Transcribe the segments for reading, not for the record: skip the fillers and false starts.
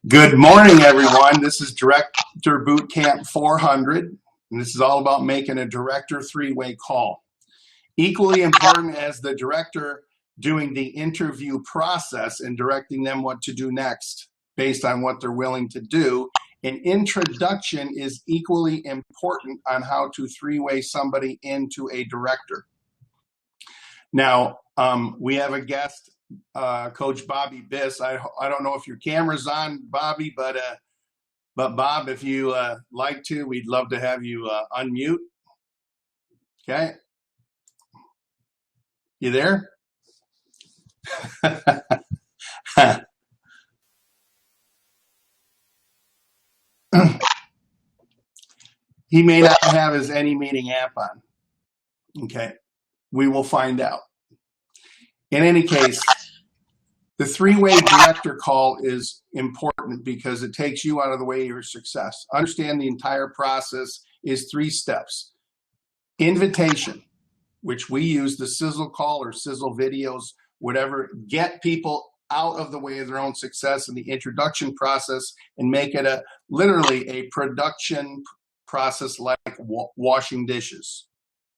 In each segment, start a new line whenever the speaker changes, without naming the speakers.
Good morning, everyone. This is Director Bootcamp 400, and this is all about making a director three-way call. Equally important as the director doing the interview process and directing them what to do next based on what they're willing to do, an introduction is equally important on how to three-way somebody into a director. Now, we have a guest, Coach Bobby Biss. I don't know if your camera's on, Bobby, but Bob, if you like to, we'd love to have you unmute. Okay. You there? He may not have his Any Meeting app on. Okay. We will find out. In any case, the three-way director call is important because it takes you out of the way of your success. Understand the entire process is 3 steps. Invitation, which we use the sizzle call or sizzle videos, whatever, get people out of the way of their own success in the introduction process and make it literally a production process like washing dishes.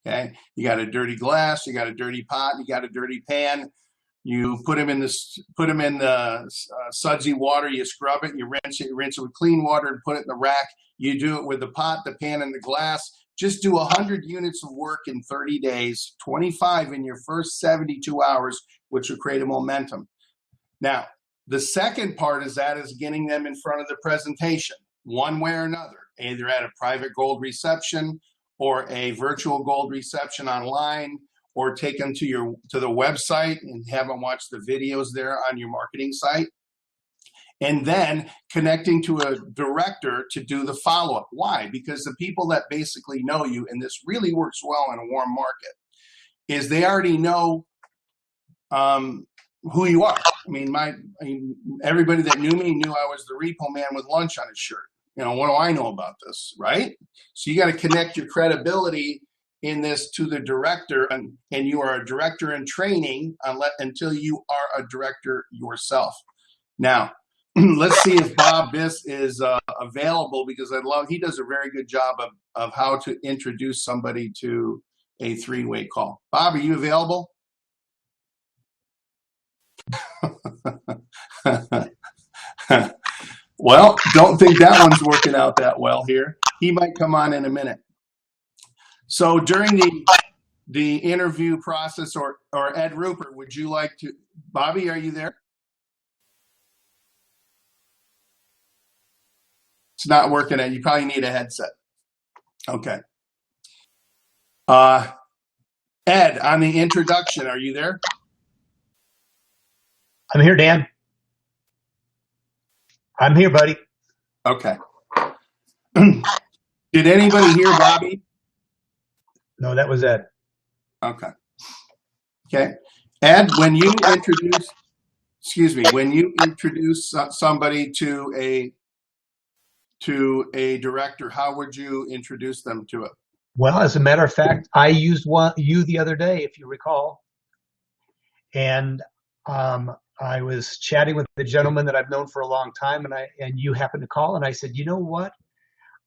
Okay, you got a dirty glass, you got a dirty pot, you got a dirty pan. You put them in the sudsy water. You scrub it. You rinse it. You rinse it with clean water and put it in the rack. You do it with the pot, the pan, and the glass. Just do 100 units of work in 30 days, 25 in your first 72 hours, which will create a momentum. Now, the second part is getting them in front of the presentation, one way or another, either at a private gold reception or a virtual gold reception online, or take them to the website and have them watch the videos there on your marketing site. And then connecting to a director to do the follow-up. Why? Because the people that basically know you, and this really works well in a warm market, is they already know who you are. I mean, everybody that knew me knew I was the repo man with lunch on his shirt. You know, what do I know about this, right? So you got to connect your credibility in this to the director, and you are a director in training until you are a director yourself. Now, let's see if Bob Biss is available, because he does a very good job of how to introduce somebody to a three-way call. Bob, are you available? Well, don't think that one's working out that well here. He might come on in a minute. So during the interview process, or Ed Rupert, would you like to, Bobby, are you there? It's not working. You probably need a headset. Okay. Ed, on the introduction, are you there?
I'm here, Dan. I'm here, buddy.
Okay. Did anybody hear Bobby?
No, that was Ed.
Okay. Okay. Ed, when you introduce somebody to a director, how would you introduce them to it?
Well, as a matter of fact, I used you the other day, if you recall, and I was chatting with a gentleman that I've known for a long time, and you happened to call, and I said, you know what?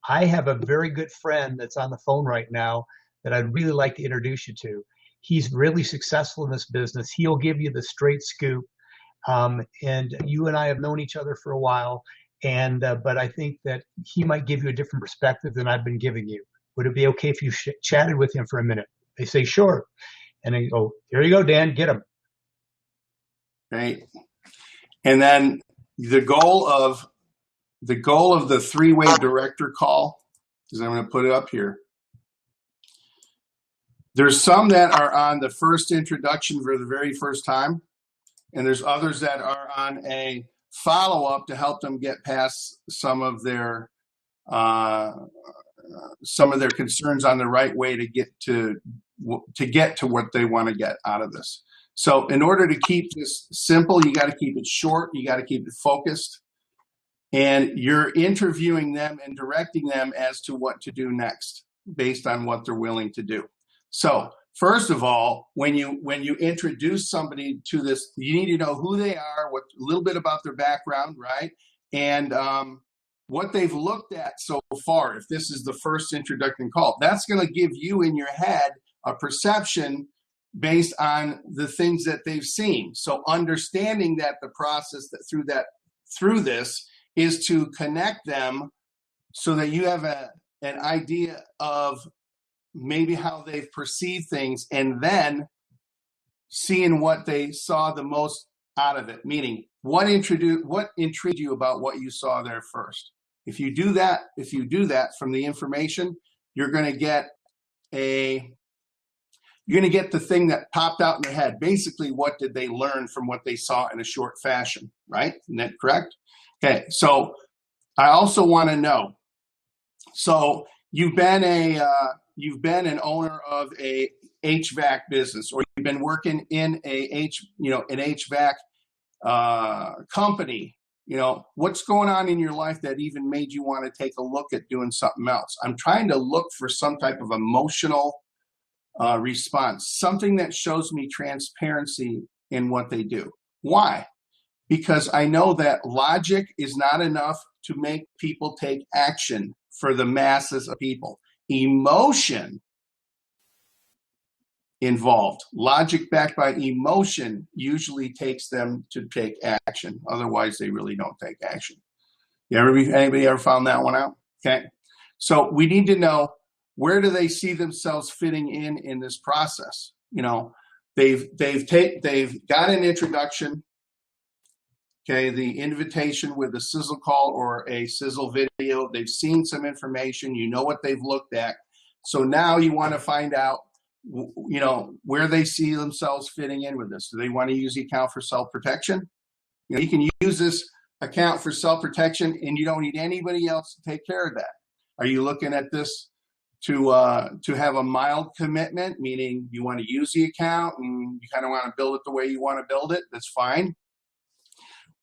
I have a very good friend that's on the phone right now that I'd really like to introduce you to. He's really successful in this business. He'll give you the straight scoop. And you and I have known each other for a while, but I think that he might give you a different perspective than I've been giving you. Would it be okay if you chatted with him for a minute? They say, sure. And I go, here you go, Dan, get him.
Right. And then the goal of the three-way director call is, I'm going to put it up here. There's some that are on the first introduction for the very first time, and there's others that are on a follow-up to help them get past some of their concerns on the right way to get to what they want to get out of this. So in order to keep this simple, you got to keep it short, you got to keep it focused, and you're interviewing them and directing them as to what to do next based on what they're willing to do. So first of all, when you introduce somebody to this, you need to know who they are, a little bit about their background, right? and what they've looked at so far, if this is the first introductory call, that's going to give you in your head a perception based on the things that they've seen. So understanding that the process that through this is to connect them so that you have an idea of maybe how they've perceived things, and then seeing what they saw the most out of it, meaning what intrigued you about what you saw there first. If you do that from the information, you're going to get the thing that popped out in their head. Basically, what did they learn from what they saw in a short fashion, right? Isn't that correct? Okay, so I also want to know, so you've been an owner of a HVAC business, or you've been working in an HVAC company. What's going on in your life that even made you want to take a look at doing something else? I'm trying to look for some type of emotional response, something that shows me transparency in what they do. Why? Because I know that logic is not enough to make people take action for the masses of people. Emotion involved, logic backed by emotion, usually takes them to take action. Otherwise, they really don't take action. Anybody ever found that one out? Okay. So we need to know, where do they see themselves fitting in this process? They've got an introduction. Okay, the invitation with a sizzle call or a sizzle video. They've seen some information. You know what they've looked at. So now you want to find out, where they see themselves fitting in with this. Do they want to use the account for self-protection? You can use this account for self-protection, and you don't need anybody else to take care of that. Are you looking at this to have a mild commitment, meaning you want to use the account and you kind of want to build it the way you want to build it? That's fine.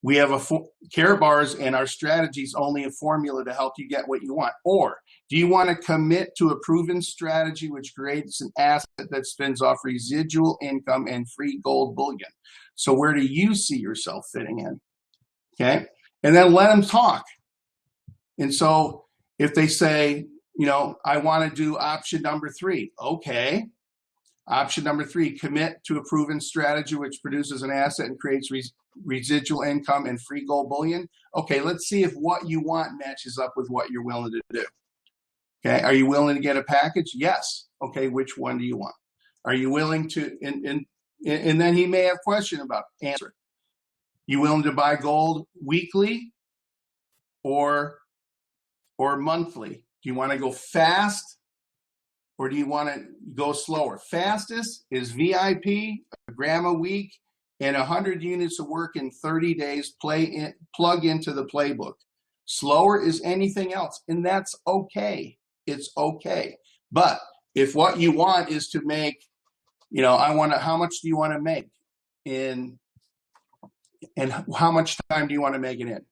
We have care bars, and our strategy is only a formula to help you get what you want. Or do you want to commit to a proven strategy which creates an asset that spins off residual income and free gold bullion? So where do you see yourself fitting in? Okay. And then let them talk. And so if they say, I want to do option number 3. Okay. Option number 3, commit to a proven strategy which produces an asset and creates residual income and free gold bullion. Okay, let's see if what you want matches up with what you're willing to do. Okay, are you willing to get a package? Yes. Okay, which one do you want? Are you willing to, and then he may have a question about answer. You willing to buy gold weekly or monthly? Do you want to go fast, or do you want to go slower? Fastest is VIP, a gram a week, and 100 units of work in 30 days, plug into the playbook. Slower is anything else, and that's okay. It's okay. But if what you want is to make, how much do you want to make and how much time do you want to make it in?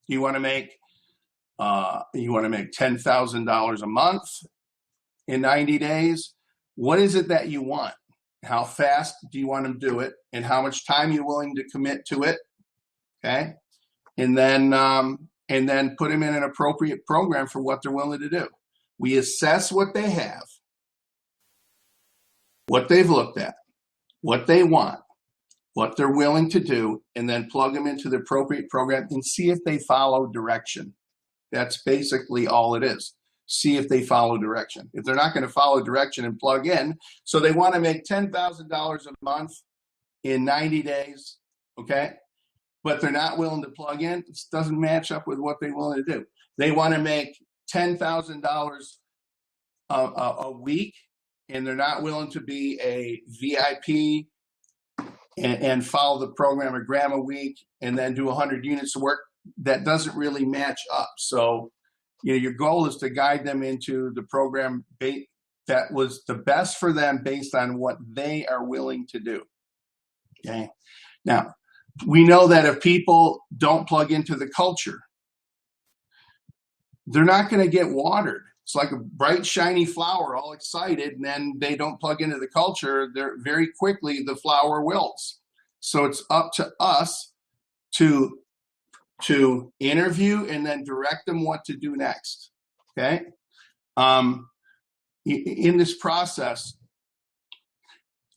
Do you want to make $10,000 a month in 90 days? What is it that you want? How fast do you want to do it? And how much time you're willing to commit to it? Okay. And then put them in an appropriate program for what they're willing to do. We assess what they have, what they've looked at, what they want, what they're willing to do, and then plug them into the appropriate program and see if they follow direction. That's basically all it is. See if they follow direction. If they're not going to follow direction and plug in, so they want to make $10,000 a month in 90 days, okay? But they're not willing to plug in, it doesn't match up with what they're willing to do. They want to make $10,000 a week, and they're not willing to be a VIP and follow the program a gram a week and then do 100 units of work. That doesn't really match up. So, your goal is to guide them into the program that was the best for them based on what they are willing to do. Okay. Now, we know that if people don't plug into the culture, they're not going to get watered. It's like a bright, shiny flower, all excited, and then they don't plug into the culture. They're very quickly, the flower wilts. So it's up to us to to interview and then direct them what to do next. Okay. In this process,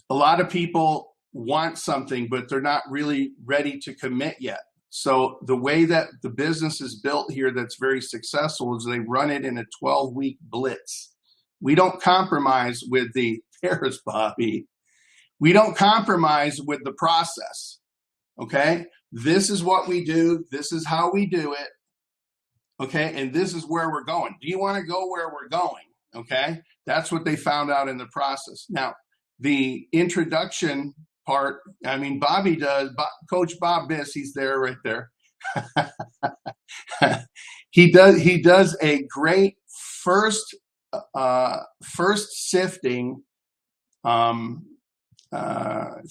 a lot of people want something, but they're not really ready to commit yet. So the way that the business is built here that's very successful is they run it in a 12-week blitz. We don't compromise with the Paris, Bobby. We don't compromise with the process. Okay? This is what we do. This is how we do it. Okay? And this is where we're going. Do you want to go where we're going? Okay? That's what they found out in the process. Now, the introduction part, I mean, Bobby does, Coach Bob Biss, he's there right there. He does a great first sifting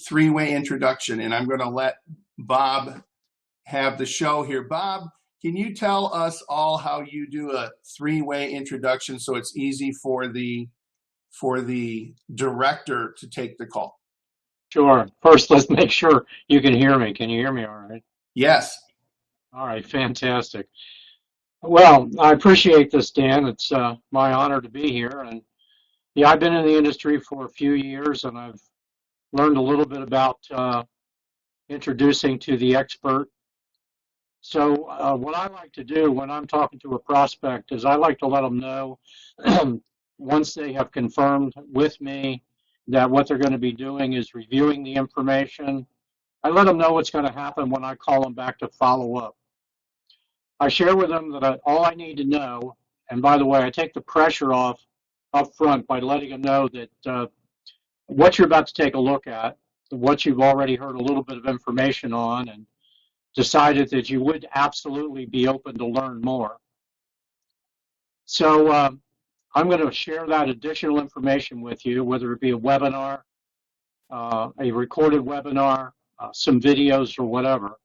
three-way introduction, and I'm going to let Bob have the show here. Bob, can you tell us all how you do a three-way introduction so it's easy for the director to take the call?
Sure. First, let's make sure you can hear me. Can you hear me all right?
Yes.
All right, fantastic. Well, I appreciate this, Dan. It's my honor to be here. And yeah, I've been in the industry for a few years, and I've learned a little bit about introducing to the expert. So what I like to do when I'm talking to a prospect is I like to let them know once they have confirmed with me that what they're going to be doing is reviewing the information. I let them know what's going to happen when I call them back to follow up. I share with them that all I need to know, and by the way, I take the pressure off up front by letting them know that what you're about to take a look at, what you've already heard a little bit of information on, and decided that you would absolutely be open to learn more. So I'm going to share that additional information with you, whether it be a webinar, a recorded webinar, some videos, or whatever.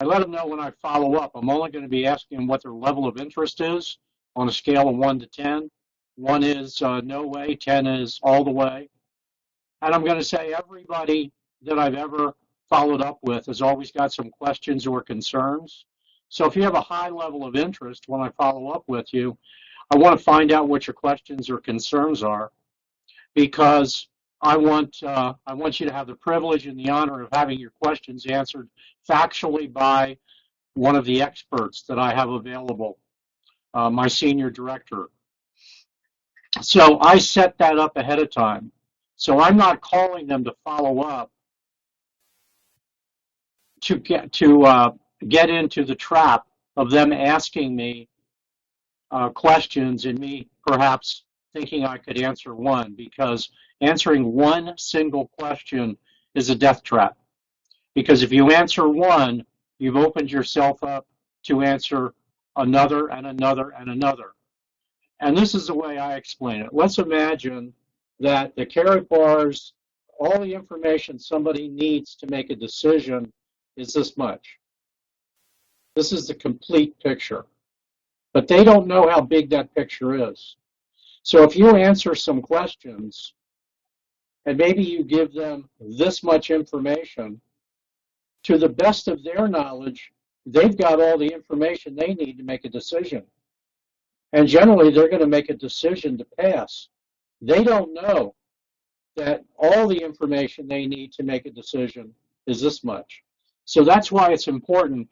I let them know when I follow up. I'm only going to be asking them what their level of interest is on a scale of 1 to 10. 1 is no way, 10 is all the way. And I'm going to say everybody that I've ever followed up with has always got some questions or concerns. So if you have a high level of interest when I follow up with you, I want to find out what your questions or concerns are, because I want you to have the privilege and the honor of having your questions answered factually by one of the experts that I have available, my senior director. So I set that up ahead of time. So I'm not calling them to follow up to get into the trap of them asking me questions and me perhaps thinking I could answer one, because answering one single question is a death trap. Because if you answer one, you've opened yourself up to answer another and another and another. And this is the way I explain it. Let's imagine that the carrot bars, all the information somebody needs to make a decision is this much. This is the complete picture. But they don't know how big that picture is. So if you answer some questions, and maybe you give them this much information, to the best of their knowledge, they've got all the information they need to make a decision. And generally, they're going to make a decision to pass. They don't know that all the information they need to make a decision is this much. So that's why it's important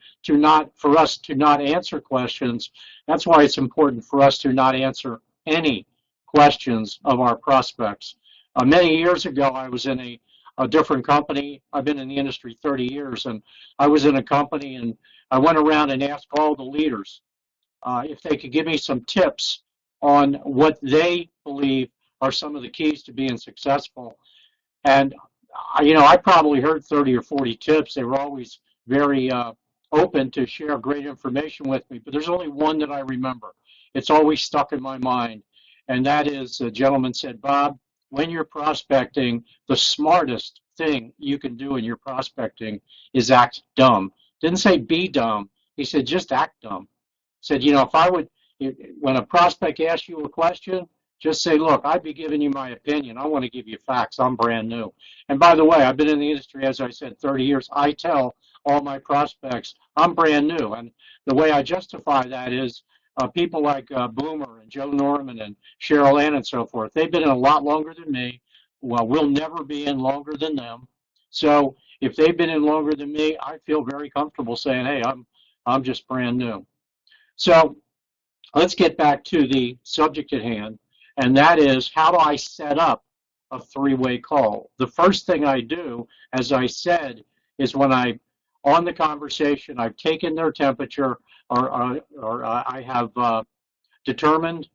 for us to not answer questions. That's why it's important for us to not answer any questions of our prospects. Many years ago, I was in a different company. I've been in the industry 30 years, and I was in a company, and I went around and asked all the leaders if they could give me some tips on what they believe are some of the keys to being successful. And I probably heard 30 or 40 tips. They were always very open to share great information with me, but there's only one that I remember. It's always stuck in my mind, and that is, a gentleman said, Bob, when you're prospecting, the smartest thing you can do in your prospecting is act dumb. Didn't say be dumb. He said just act dumb. Said, when a prospect asks you a question, just say, look, I'd be giving you my opinion. I want to give you facts. I'm brand new. And by the way, I've been in the industry, as I said, 30 years. I tell all my prospects, I'm brand new. And the way I justify that is people like Boomer and Joe Norman and Cheryl Ann and so forth, they've been in a lot longer than me. Well, we'll never be in longer than them. So if they've been in longer than me, I feel very comfortable saying, hey, I'm just brand new. So let's get back to the subject at hand, and that is, how do I set up a three-way call? The first thing I do, as I said, is when I'm on the conversation, I've taken their temperature, or I have determined,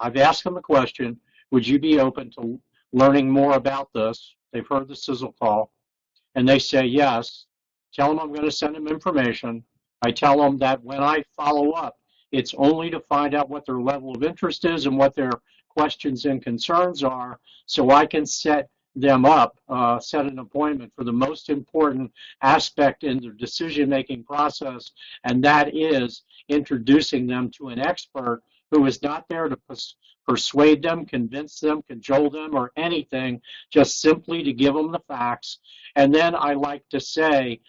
I've asked them a question, would you be open to learning more about this? They've heard the sizzle call, and they say yes. Tell them I'm going to send them information. I tell them that when I follow up, it's only to find out what their level of interest is and what their questions and concerns are, so I can set them up, set an appointment for the most important aspect in their decision-making process, and that is introducing them to an expert who is not there to persuade them, convince them, cajole them, or anything, just simply to give them the facts. And then I like to say,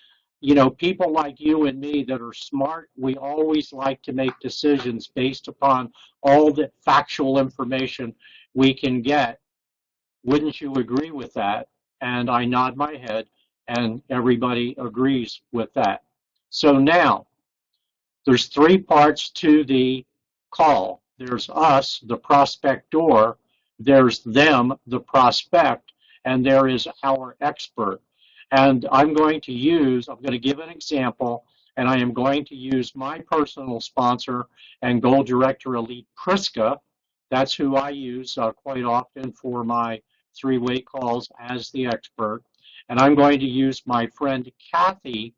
you know, people like you and me that are smart, we always like to make decisions based upon all the factual information we can get. Wouldn't you agree with that? And I nod my head, and everybody agrees with that. So now, there's three parts to the call. There's us, the prospector, there's them, the prospect, and there is our expert. And I'm going to give an example, and I am going to use my personal sponsor and Gold Director Elite Priska. That's who I use quite often for my three-way calls as the expert. And I'm going to use my friend Kathy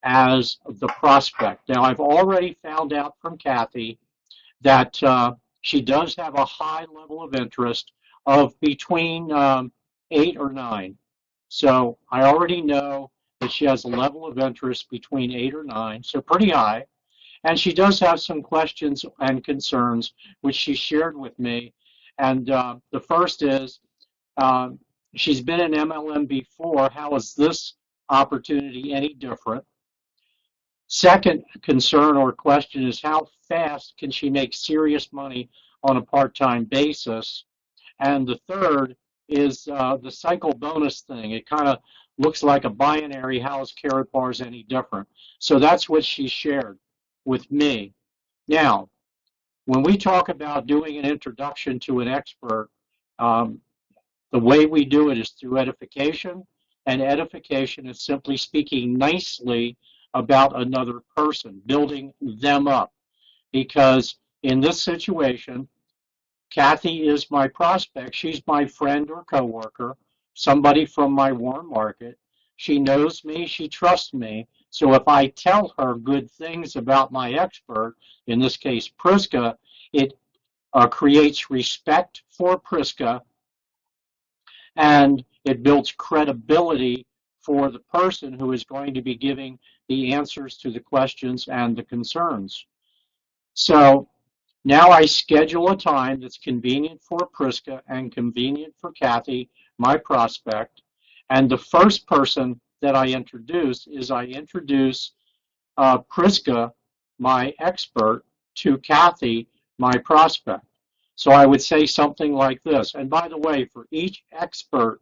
as the prospect. Now, I've already found out from Kathy that she does have a high level of interest of between 8 or 9. So I already know that she has a level of interest between 8 or 9, so pretty high. And she does have some questions and concerns, which she shared with me. And the first is, she's been in MLM before. How is this opportunity any different? Second concern or question is, how fast can she make serious money on a part-time basis? And the third is the cycle bonus thing. It kind of looks like a binary. How is carrot bars any different? So that's what she shared with me. Now, when we talk about doing an introduction to an expert, the way we do it is through edification, and edification is simply speaking nicely about another person, building them up. Because in this situation, Kathy is my prospect. She's my friend or coworker, somebody from my warm market. She knows me, she trusts me. So if I tell her good things about my expert, in this case Priska, it creates respect for Priska, and it builds credibility for the person who is going to be giving the answers to the questions and the concerns. So now I schedule a time that's convenient for Priska and convenient for Kathy, my prospect. And the first person that I introduce is I introduce Priska, my expert, to Kathy, my prospect. So I would say something like this. And by the way, for each expert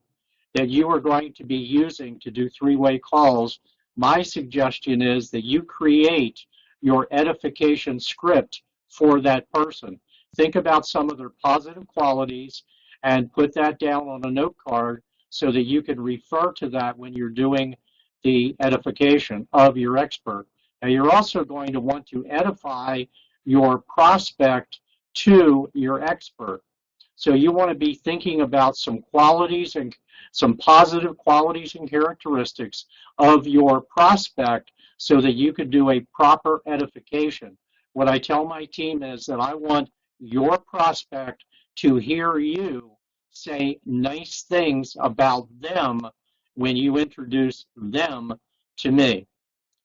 that you are going to be using to do three-way calls, my suggestion is that you create your edification script for that person. Think about some of their positive qualities and put that down on a note card so that you can refer to that when you're doing the edification of your expert. Now, you're also going to want to edify your prospect to your expert. So you want to be thinking about some qualities and some positive qualities and characteristics of your prospect so that you can do a proper edification. What I tell my team is that I want your prospect to hear you say nice things about them when you introduce them to me.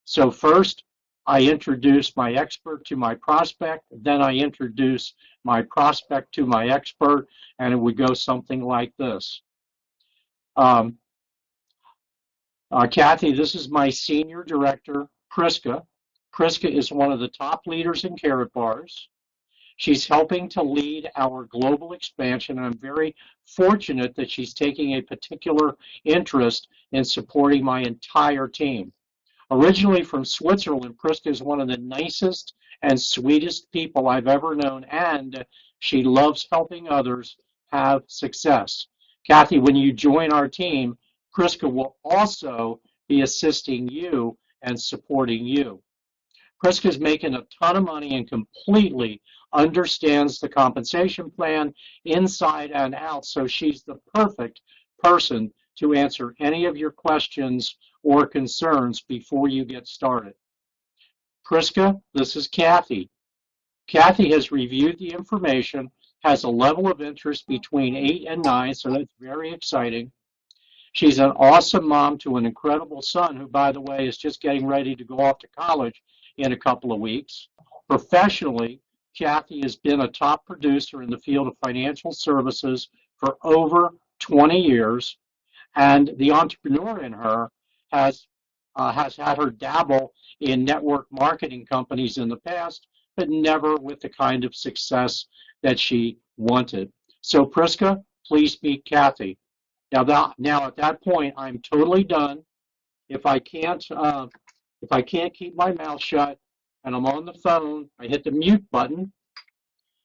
So first, I introduce my expert to my prospect, then I introduce my prospect to my expert, and it would go something like this. Kathy, this is my senior director, Priska. Priska is one of the top leaders in Carrot Bars. She's helping to lead our global expansion, and I'm very fortunate that she's taking a particular interest in supporting my entire team. Originally from Switzerland, Priska is one of the nicest and sweetest people I've ever known, and she loves helping others have success. Kathy, when you join our team, Priska will also be assisting you and supporting you. Priska's making a ton of money and completely understands the compensation plan inside and out, so she's the perfect person to answer any of your questions or concerns before you get started. Priska, this is Kathy. Kathy has reviewed the information, has a level of interest between 8 and 9, so that's very exciting. She's an awesome mom to an incredible son who, by the way, is just getting ready to go off to college in a couple of weeks. Professionally, Kathy has been a top producer in the field of financial services for over 20 years, and the entrepreneur in her has had her dabble in network marketing companies in the past, but never with the kind of success that she wanted. So Priska, please meet Kathy. Now at that point, I'm totally done. If I can't keep my mouth shut and I'm on the phone, I hit the mute button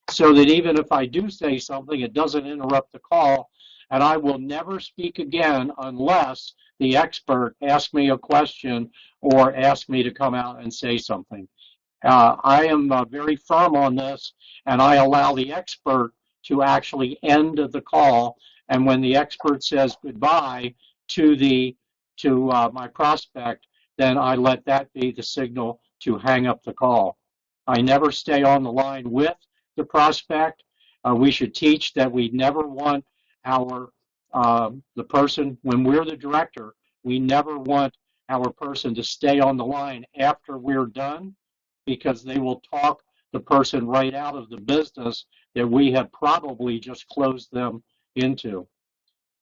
so that even if I do say something, it doesn't interrupt the call, and I will never speak again unless the expert asks me a question or asks me to come out and say something. I am very firm on this, and I allow the expert to actually end the call. And when the expert says goodbye to my prospect, then I let that be the signal to hang up the call. I never stay on the line with the prospect. We should teach that we never want the person, when we're the director, we never want our person to stay on the line after we're done, because they will talk the person right out of the business that we have probably just closed them into.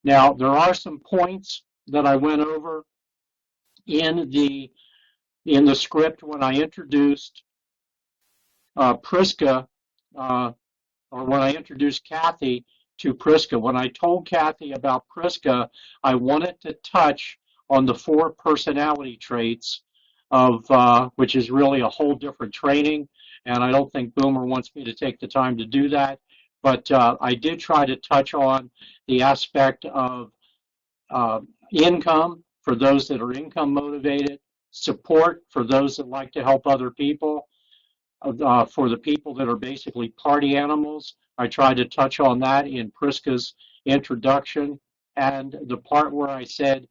Now, there are some points that I went over in the script when I introduced Priska, or when I introduced Kathy to Priska. When I told Kathy about Priska, I wanted to touch on the 4 personality traits of which is really a whole different training, and I don't think Boomer wants me to take the time to do that, but I did try to touch on the aspect of income for those that are income motivated, support for those that like to help other people, for the people that are basically party animals. I tried to touch on that in Priska's introduction, and the part where I said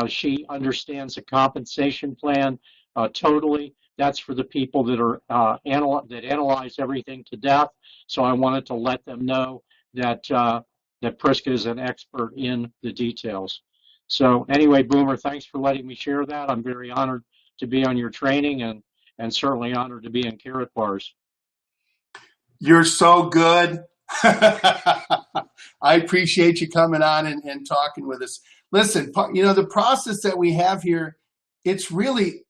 she understands the compensation plan totally. That's for the people that are that analyze everything to death. So I wanted to let them know that that Priska is an expert in the details. So anyway, Boomer, thanks for letting me share that. I'm very honored to be on your training, and certainly honored to be in Carrot Bars.
You're so good. I appreciate you coming on and talking with us. Listen, the process that we have here, it's really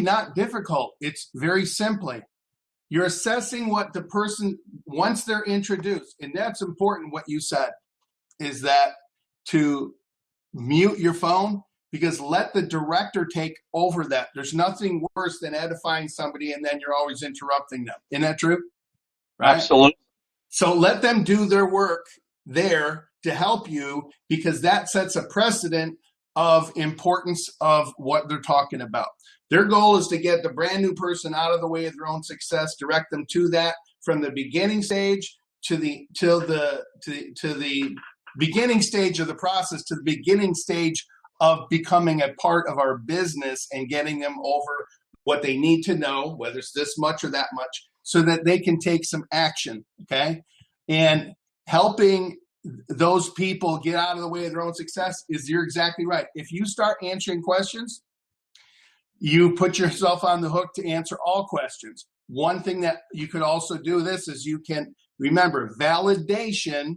not difficult. It's very simply, you're assessing what the person, once they're introduced, and that's important what you said, is that to mute your phone, because let the director take over that. There's nothing worse than edifying somebody and then you're always interrupting them. Isn't that true? Right?
Absolutely.
So let them do their work there to help you, because that sets a precedent of importance of what they're talking about. Their goal is to get the brand new person out of the way of their own success, direct them to that from the beginning stage to the beginning stage of the process, to the beginning stage of becoming a part of our business and getting them over what they need to know, whether it's this much or that much, so that they can take some action, okay? And helping those people get out of the way of their own success is, you're exactly right. If you start answering questions, you put yourself on the hook to answer all questions. One thing that you could also do this is you can remember validation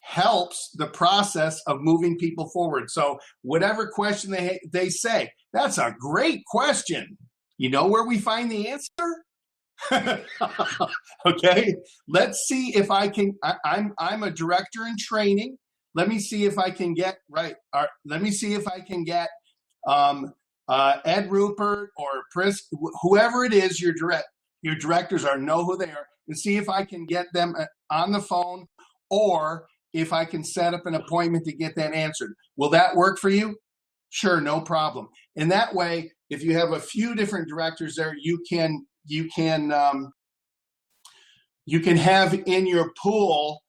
helps the process of moving people forward. So whatever question they say, that's a great question. You know where we find the answer? Okay, let's see if I can. I'm a director in training. Let me see if I can get right. Let me see if I can get Ed Rupert or Pris, whoever it is. Your directors are, know who they are, and see if I can get them on the phone, or if I can set up an appointment to get that answered. Will that work for you? Sure, no problem. And that way, if you have a few different directors there, you can have in your pool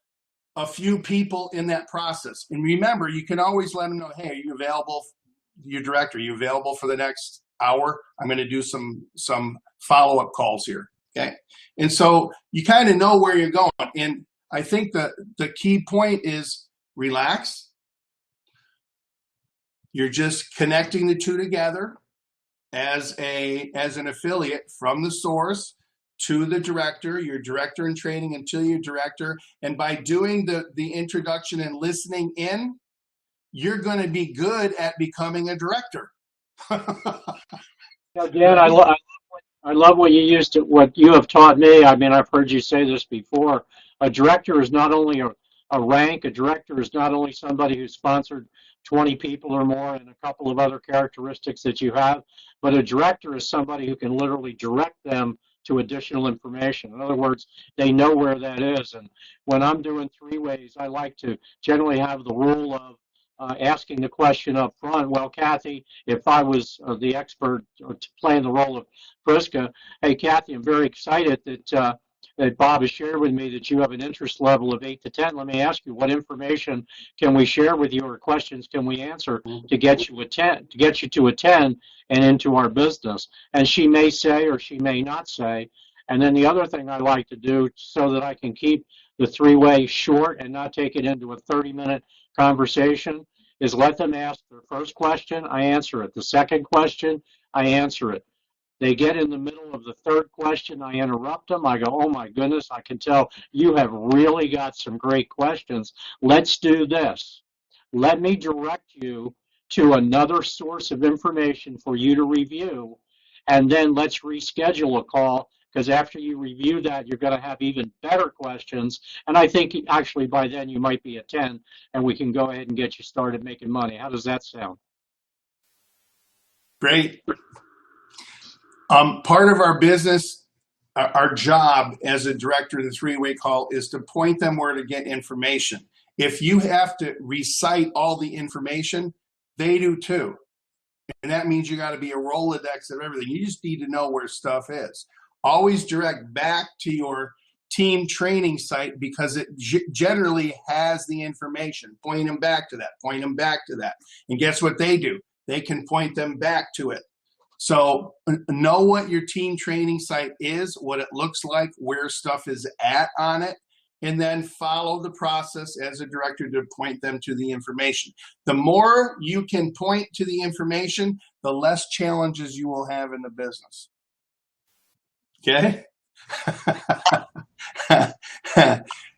a few people in that process. And remember, you can always let them know, hey, are you available, your director, are you available for the next hour? I'm going to do some follow-up calls here. Okay. And so you kind of know where you're going. And I think the key point is relax. You're just connecting the two together as an affiliate from the source to the director, your director in training until your director. And by doing the introduction and listening in, you're going to be good at becoming a director.
Again, I love what what you have taught me. I mean, I've heard you say this before. A director is not only a rank. A director is not only somebody who sponsored 20 people or more and a couple of other characteristics that you have, but a director is somebody who can literally direct them to additional information. In other words, they know where that is. And when I'm doing three-ways, I like to generally have the rule of asking the question up front. Well, Kathy, if I was the expert playing the role of Priska, hey, Kathy, I'm very excited that Bob has shared with me that you have an interest level of 8 to 10. Let me ask you, what information can we share with you, or questions can we answer to get you to a 10 and into our business? And she may say, or she may not say. And then the other thing I like to do, so that I can keep the three-way short and not take it into a 30-minute conversation, is let them ask their first question, I answer it. The second question, I answer it. They get in the middle of the third question, I interrupt them. I go, oh my goodness, I can tell you have really got some great questions. Let's do this. Let me direct you to another source of information for you to review, and then let's reschedule a call, because after you review that, you're going to have even better questions. And I think actually by then you might be at 10, and we can go ahead and get you started making money. How does that sound?
Great. Part of our business, our job as a director of the three-way call is to point them where to get information. If you have to recite all the information, they do too. And that means you got to be a Rolodex of everything. You just need to know where stuff is. Always direct back to your team training site, because it generally has the information. Point them back to that. Point them back to that. And guess what they do? They can point them back to it. So know what your team training site is, what it looks like, where stuff is at on it, and then follow the process as a director to point them to the information. The more you can point to the information, the less challenges you will have in the business. Okay?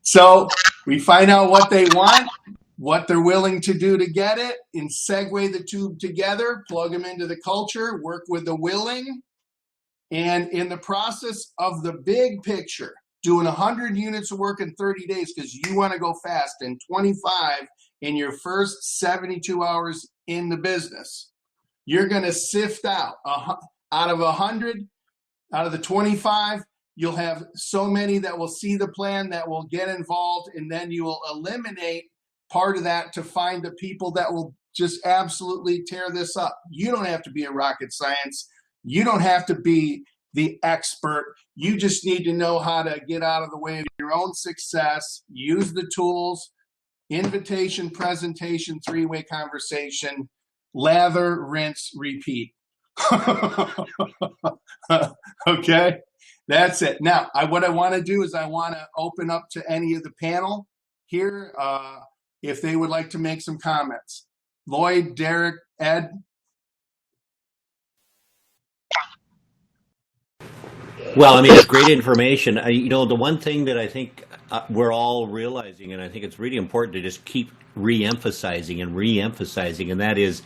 So we find out what they want, what they're willing to do to get it, and segue the two together, plug them into the culture, work with the willing, and in the process of the big picture, doing 100 units of work in 30 days because you want to go fast, and 25 in your first 72 hours in the business. You're going to sift out of 100, out of the 25, you'll have so many that will see the plan, that will get involved, and then you will eliminate part of that to find the people that will just absolutely tear this up. You don't have to be a rocket science. You don't have to be the expert. You just need to know how to get out of the way of your own success, use the tools, invitation, presentation, three-way conversation, lather, rinse, repeat. Okay, that's it. Now, what I want to do is I want to open up to any of the panel here if they would like to make some comments. Lloyd, Derek, Ed.
Well, I mean, it's great information. The one thing that I think we're all realizing, and I think it's really important to just keep re-emphasizing, and that is,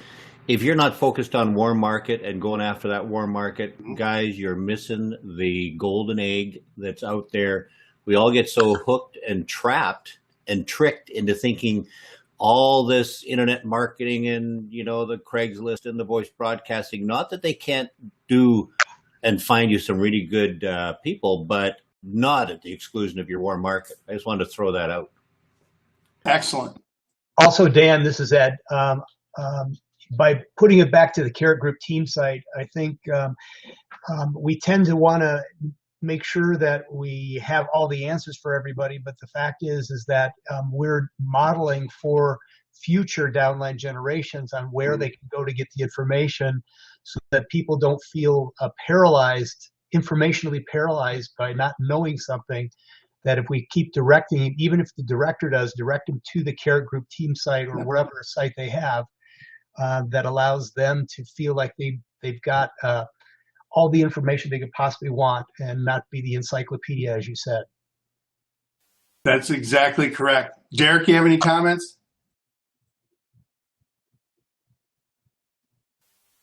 if you're not focused on warm market and going after that warm market, guys, you're missing the golden egg that's out there. We all get so hooked and trapped and tricked into thinking all this internet marketing and, the Craigslist and the voice broadcasting, not that they can't do and find you some really good people, but not at the exclusion of your warm market. I just wanted to throw that out.
Excellent.
Also, Dan, this is Ed. By putting it back to the Carrot Group team site, I think we tend to want to make sure that we have all the answers for everybody. But the fact is that we're modeling for future downline generations on where they can go to get the information, so that people don't feel informationally paralyzed by not knowing something. That if we keep directing, even if the director does, direct them to the Carrot Group team site or wherever site they have, that allows them to feel like they've got all the information they could possibly want and not be the encyclopedia, as you said.
That's exactly correct. Derek, you have any comments?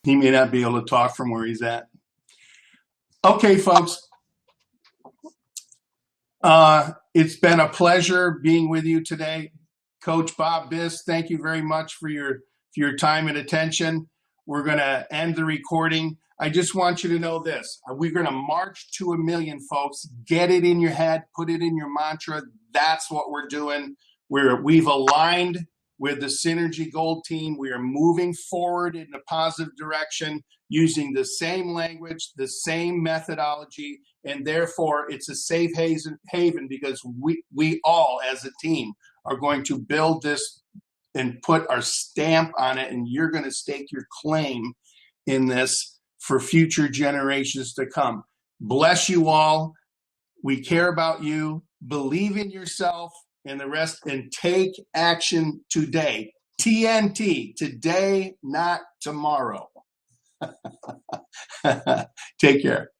He may not be able to talk from where he's at. Okay, folks. It's been a pleasure being with you today. Coach Bob Biss, thank you very much for your time and attention. We're going to end the recording. I just want you to know this. We're going to march to 1 million, folks. Get it in your head. Put it in your mantra. That's what we're doing. We've aligned with the Synergy Gold team. We are moving forward in a positive direction using the same language, the same methodology, and therefore it's a safe haven because we all as a team are going to build this and put our stamp on it, and you're going to stake your claim in this for future generations to come. Bless you all. We care about you. Believe in yourself and the rest, and take action today. TNT, today, not tomorrow. Take care.